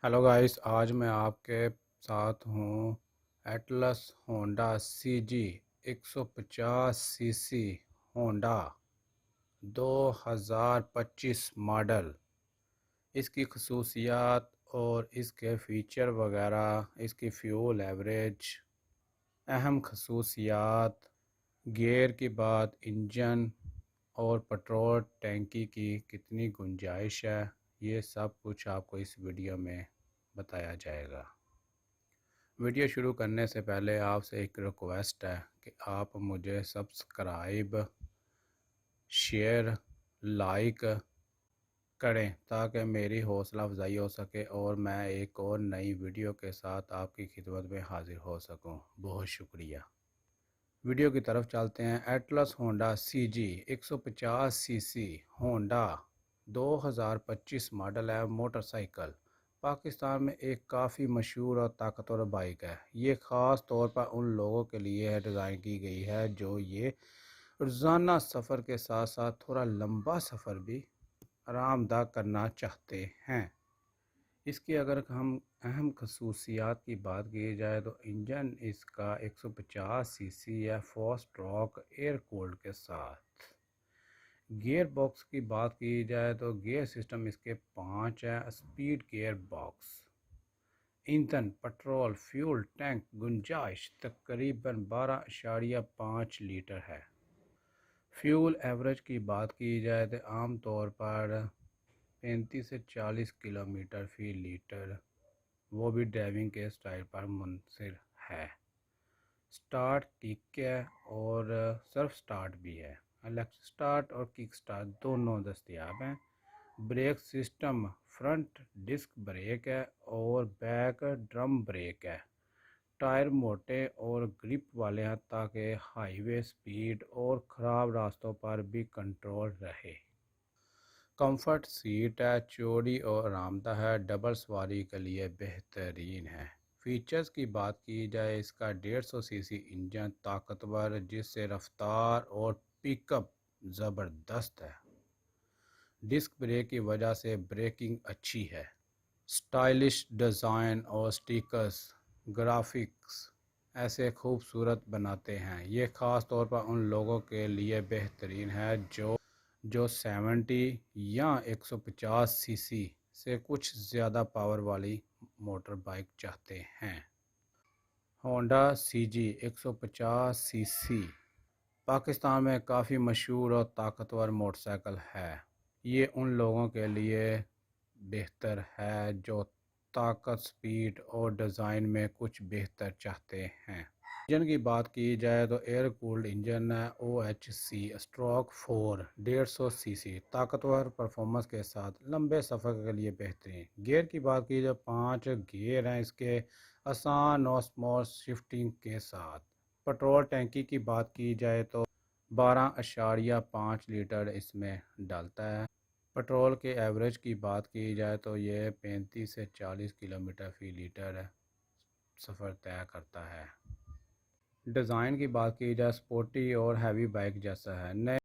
Hello guys, आज मैं आपके साथ हूँ Atlas Honda CG 150 CC Honda 2025 model. इसकी खसूसियात और इसके फ़ीचर वगैरह, इसकी फ्यूल एवरेज, अहम खसूसियात, गियर की बात, इंजन और पेट्रोल टैंकी की कितनी गुंजाइश है, ये सब कुछ आपको इस वीडियो में बताया जाएगा। वीडियो शुरू करने से पहले आपसे एक रिक्वेस्ट है कि आप मुझे सब्सक्राइब, शेयर, लाइक करें ताकि मेरी हौसला अफजाई हो सके और मैं एक और नई वीडियो के साथ आपकी खिदमत में हाजिर हो सकूं। बहुत शुक्रिया। वीडियो की तरफ चलते हैं। Atlas Honda CG 150 CC Honda 2025 model है। मोटरसाइकिल पाकिस्तान में एक काफ़ी मशहूर और ताकतवर बाइक है। ये ख़ास तौर पर उन लोगों के लिए डिज़ाइन की गई है जो ये रोज़ाना सफ़र के साथ साथ थोड़ा लंबा सफ़र भी आरामदा करना चाहते हैं। इसकी अगर हम अहम खसूसियात की बात की जाए तो इंजन इसका 150 सीसी है, 4 स्ट्रोक एयर कूल्ड के साथ। गियर बॉक्स की बात की जाए तो गियर सिस्टम इसके 5 है। Speed gear box. ईंधन, पेट्रोल फ्यूल टैंक गुंजाइश तकरीबन 12.5 लीटर है। फ्यूल एवरेज की बात की जाए तो आम तौर पर 35 से 40 किलोमीटर फी लीटर, वो भी ड्राइविंग के स्टाइल पर मुनहसर है। स्टार्ट किक है और सेल्फ स्टार्ट भी है। इलेक्ट्रिक स्टार्ट और किक स्टार्ट दोनों दस्तयाब हैं। Brake system front disc brake है और बैक ड्रम ब्रेक है। टायर मोटे और ग्रिप वाले हैं ताकि हाईवे स्पीड और ख़राब रास्तों पर भी कंट्रोल रहे। कंफर्ट सीट है, चौड़ी और आरामदायक है, डबल सवारी के लिए बेहतरीन है। फीचर्स की बात की जाए, इसका 150 सीसी इंजन ताकतवर जिससे रफ्तार और पिकअप ज़बरदस्त है। डिस्क ब्रेक की वजह से ब्रेकिंग अच्छी है। स्टाइलिश डिज़ाइन और स्टिकर्स ग्राफिक्स ऐसे खूबसूरत बनाते हैं। ये ख़ास तौर पर उन लोगों के लिए बेहतरीन है जो 70 या 150 सीसी से कुछ ज़्यादा पावर वाली मोटर बाइक चाहते हैं। होंडा CG 150 सीसी पाकिस्तान में काफ़ी मशहूर और ताकतवर मोटरसाइकिल है। ये उन लोगों के लिए बेहतर है जो ताकत, स्पीड और डिज़ाइन में कुछ बेहतर चाहते हैं। इंजन की बात की जाए तो एयर कूल्ड इंजन है, OHC स्ट्रोक 4 150 सीसी ताकतवर परफॉर्मेंस के साथ लंबे सफ़र के लिए बेहतरीन। गियर की बात की जाए 5 गियर हैं इसके, आसान और स्मॉल शिफ्टिंग के साथ। पेट्रोल टैंकी की बात की जाए तो 12.5 लीटर इसमें डालता है। पेट्रोल के एवरेज की बात की जाए तो ये 35 से 40 किलोमीटर फी लीटर सफ़र तय करता है। डिज़ाइन की बात की जाए स्पोर्टी और हैवी बाइक जैसा है। नए